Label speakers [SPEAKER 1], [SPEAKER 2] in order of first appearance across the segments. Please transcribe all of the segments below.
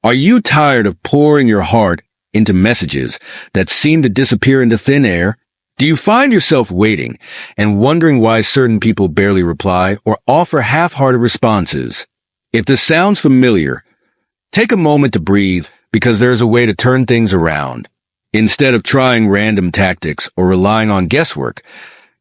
[SPEAKER 1] Are you tired of pouring your heart into messages that seem to disappear into thin air? Do you find yourself waiting and wondering why certain people barely reply or offer half-hearted responses? If this sounds familiar, take a moment to breathe, because there's a way to turn things around. Instead of trying random tactics or relying on guesswork,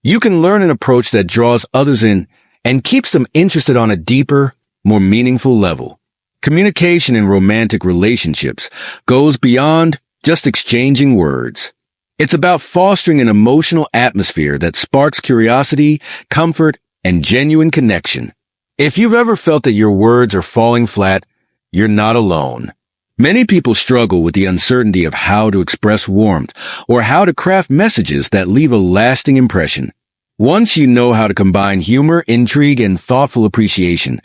[SPEAKER 1] you can learn an approach that draws others in and keeps them interested on a deeper, more meaningful level. Communication in romantic relationships goes beyond just exchanging words. It's about fostering an emotional atmosphere that sparks curiosity, comfort, and genuine connection. If you've ever felt that your words are falling flat, you're not alone. Many people struggle with the uncertainty of how to express warmth or how to craft messages that leave a lasting impression. Once you know how to combine humor, intrigue, and thoughtful appreciation,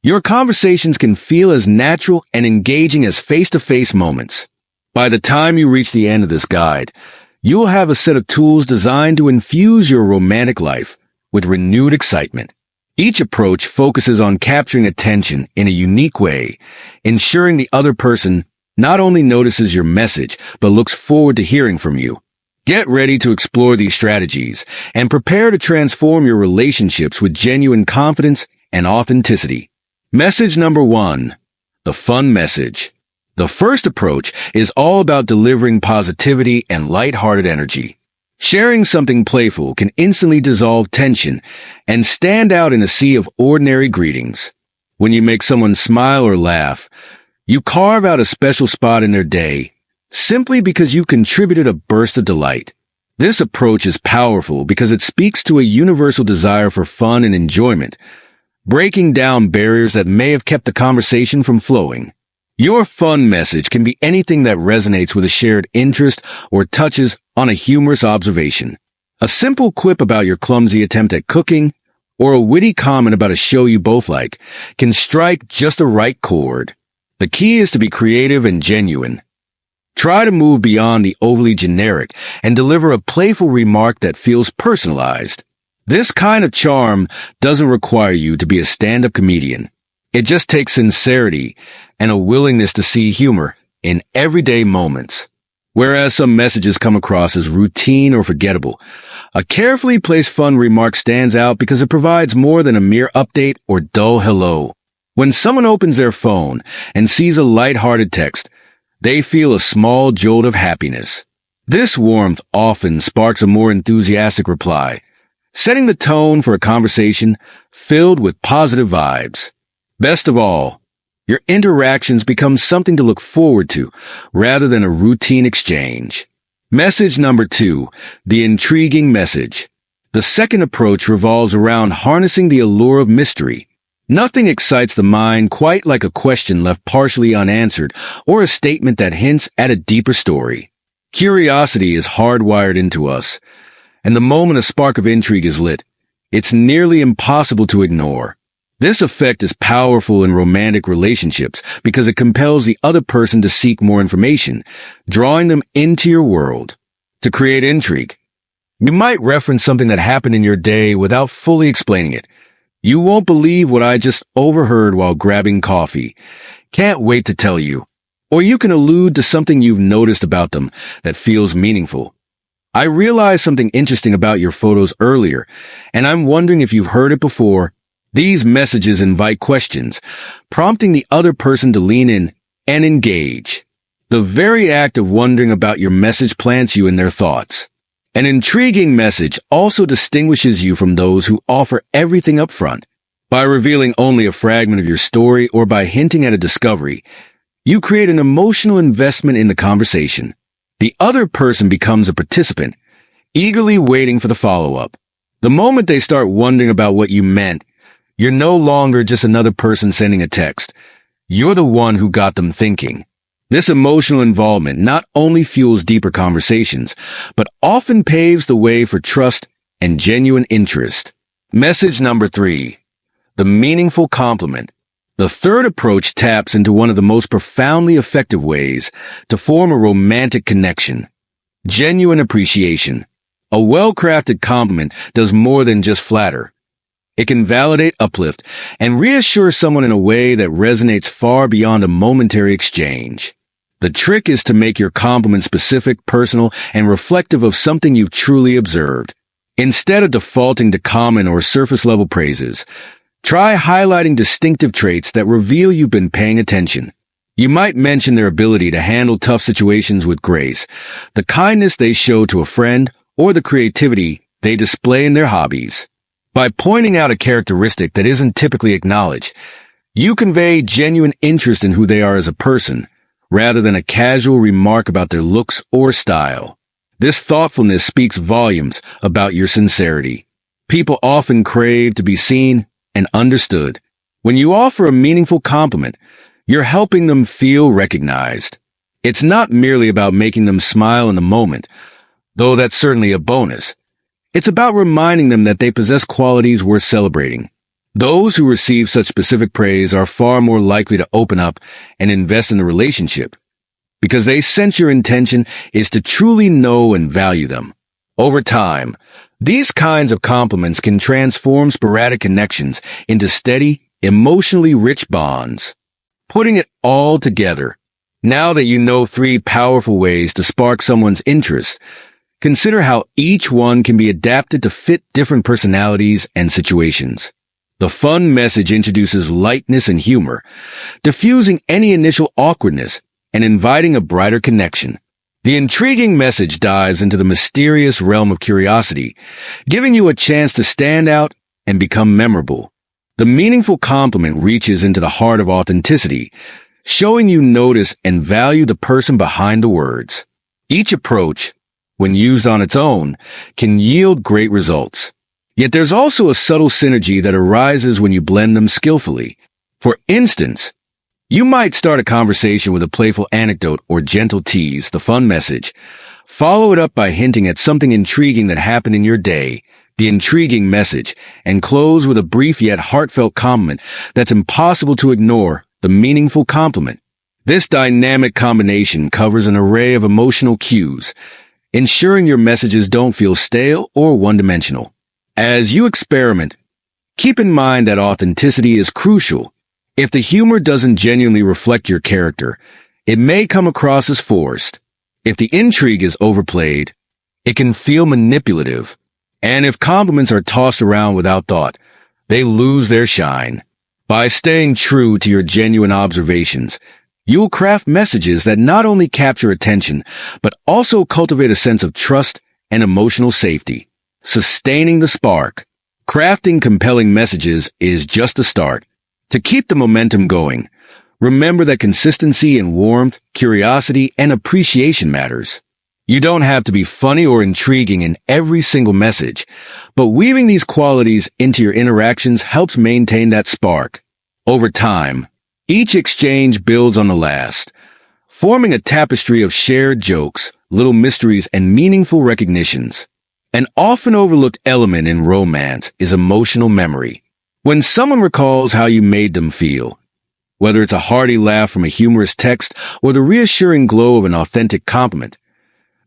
[SPEAKER 1] your conversations can feel as natural and engaging as face-to-face moments. By the time you reach the end of this guide, you'll have a set of tools designed to infuse your romantic life with renewed excitement. Each approach focuses on capturing attention in a unique way, ensuring the other person not only notices your message, but looks forward to hearing from you. Get ready to explore these strategies and prepare to transform your relationships with genuine confidence and authenticity. Message number 1. The fun message. The first approach is all about delivering positivity and lighthearted energy. Sharing something playful can instantly dissolve tension and stand out in a sea of ordinary greetings. When you make someone smile or laugh, you carve out a special spot in their day, simply because you contributed a burst of delight. This approach is powerful because it speaks to a universal desire for fun and enjoyment, breaking down barriers that may have kept the conversation from flowing. Your fun message can be anything that resonates with a shared interest or touches on a humorous observation. A simple quip about your clumsy attempt at cooking, or a witty comment about a show you both like, can strike just the right chord. The key is to be creative and genuine. Try to move beyond the overly generic and deliver a playful remark that feels personalized. This kind of charm doesn't require you to be a stand-up comedian. It just takes sincerity and a willingness to see humor in everyday moments. Whereas some messages come across as routine or forgettable, a carefully placed fun remark stands out because it provides more than a mere update or dull hello. When someone opens their phone and sees a lighthearted text, they feel a small jolt of happiness. This warmth often sparks a more enthusiastic reply, setting the tone for a conversation filled with positive vibes. Best of all, your interactions become something to look forward to rather than a routine exchange. Message number 2, the intriguing message. The second approach revolves around harnessing the allure of mystery. Nothing excites the mind quite like a question left partially unanswered or a statement that hints at a deeper story. Curiosity is hardwired into us, and the moment a spark of intrigue is lit, it's nearly impossible to ignore. This effect is powerful in romantic relationships because it compels the other person to seek more information, drawing them into your world. To create intrigue, you might reference something that happened in your day without fully explaining it. You won't believe what I just overheard while grabbing coffee. Can't wait to tell you. Or you can allude to something you've noticed about them that feels meaningful. I realized something interesting about your photos earlier, and I'm wondering if you've heard it before. These messages invite questions, prompting the other person to lean in and engage. The very act of wondering about your message plants you in their thoughts. An intriguing message also distinguishes you from those who offer everything up front. By revealing only a fragment of your story or by hinting at a discovery, you create an emotional investment in the conversation. The other person becomes a participant, eagerly waiting for the follow-up. The moment they start wondering about what you meant, you're no longer just another person sending a text. You're the one who got them thinking. This emotional involvement not only fuels deeper conversations, but often paves the way for trust and genuine interest. Message number 3. The meaningful compliment. The third approach taps into one of the most profoundly effective ways to form a romantic connection. Genuine appreciation. A well-crafted compliment does more than just flatter. It can validate, uplift, and reassure someone in a way that resonates far beyond a momentary exchange. The trick is to make your compliment specific, personal, and reflective of something you've truly observed. Instead of defaulting to common or surface-level praises, try highlighting distinctive traits that reveal you've been paying attention. You might mention their ability to handle tough situations with grace, the kindness they show to a friend, or the creativity they display in their hobbies. By pointing out a characteristic that isn't typically acknowledged, you convey genuine interest in who they are as a person, rather than a casual remark about their looks or style. This thoughtfulness speaks volumes about your sincerity. People often crave to be seen and understood. When you offer a meaningful compliment, you're helping them feel recognized. It's not merely about making them smile in the moment, though that's certainly a bonus. It's about reminding them that they possess qualities worth celebrating. Those who receive such specific praise are far more likely to open up and invest in the relationship, because they sense your intention is to truly know and value them. Over time, these kinds of compliments can transform sporadic connections into steady, emotionally rich bonds. Putting it all together, now that you know 3 powerful ways to spark someone's interest, consider how each one can be adapted to fit different personalities and situations. The fun message introduces lightness and humor, diffusing any initial awkwardness and inviting a brighter connection. The intriguing message dives into the mysterious realm of curiosity, giving you a chance to stand out and become memorable. The meaningful compliment reaches into the heart of authenticity, showing you notice and value the person behind the words. Each approach, when used on its own, can yield great results. Yet there's also a subtle synergy that arises when you blend them skillfully. For instance, you might start a conversation with a playful anecdote or gentle tease, the fun message. Follow it up by hinting at something intriguing that happened in your day, the intriguing message, and close with a brief yet heartfelt compliment that's impossible to ignore, the meaningful compliment. This dynamic combination covers an array of emotional cues, ensuring your messages don't feel stale or one-dimensional. As you experiment, keep in mind that authenticity is crucial. If the humor doesn't genuinely reflect your character, it may come across as forced. If the intrigue is overplayed, it can feel manipulative. And if compliments are tossed around without thought, they lose their shine. By staying true to your genuine observations, you'll craft messages that not only capture attention, but also cultivate a sense of trust and emotional safety. Sustaining the spark. Crafting compelling messages is just the start. To keep the momentum going, remember that consistency and warmth, curiosity, and appreciation matters. You don't have to be funny or intriguing in every single message, but weaving these qualities into your interactions helps maintain that spark. Over time, each exchange builds on the last, forming a tapestry of shared jokes, little mysteries, and meaningful recognitions. An often overlooked element in romance is emotional memory. When someone recalls how you made them feel, whether it's a hearty laugh from a humorous text or the reassuring glow of an authentic compliment,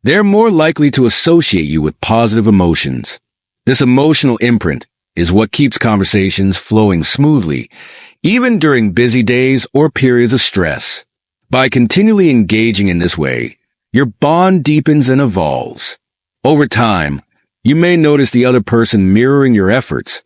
[SPEAKER 1] they're more likely to associate you with positive emotions. This emotional imprint is what keeps conversations flowing smoothly, even during busy days or periods of stress. By continually engaging in this way, your bond deepens and evolves. Over time, you may notice the other person mirroring your efforts.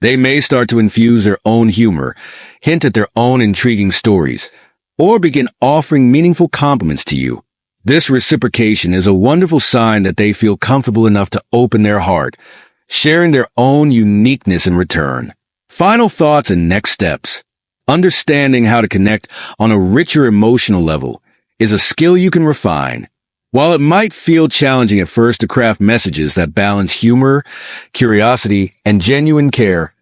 [SPEAKER 1] They may start to infuse their own humor, hint at their own intriguing stories, or begin offering meaningful compliments to you. This reciprocation is a wonderful sign that they feel comfortable enough to open their heart, sharing their own uniqueness in return. Final thoughts and next steps. Understanding how to connect on a richer emotional level is a skill you can refine. While it might feel challenging at first to craft messages that balance humor, curiosity, and genuine care,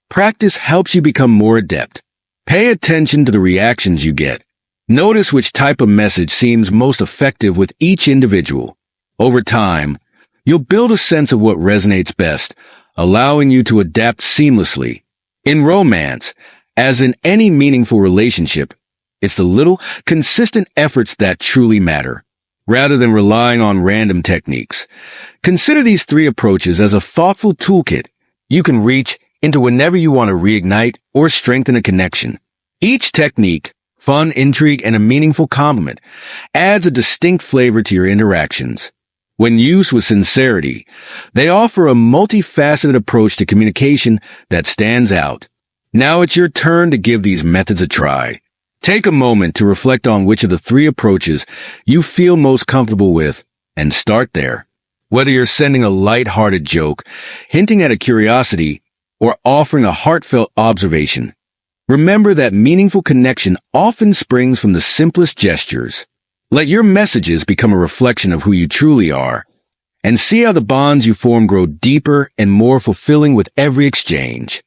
[SPEAKER 1] practice helps you become more adept. Pay attention to the reactions you get. Notice which type of message seems most effective with each individual. Over time, you'll build a sense of what resonates best, allowing you to adapt seamlessly. In romance, as in any meaningful relationship, it's the little, consistent efforts that truly matter. Rather than relying on random techniques, consider these 3 approaches as a thoughtful toolkit you can reach into whenever you want to reignite or strengthen a connection. Each technique, fun, intrigue, and a meaningful compliment, adds a distinct flavor to your interactions. When used with sincerity, they offer a multifaceted approach to communication that stands out. Now it's your turn to give these methods a try. Take a moment to reflect on which of the three approaches you feel most comfortable with and start there. Whether you're sending a lighthearted joke, hinting at a curiosity, or offering a heartfelt observation, remember that meaningful connection often springs from the simplest gestures. Let your messages become a reflection of who you truly are, and see how the bonds you form grow deeper and more fulfilling with every exchange.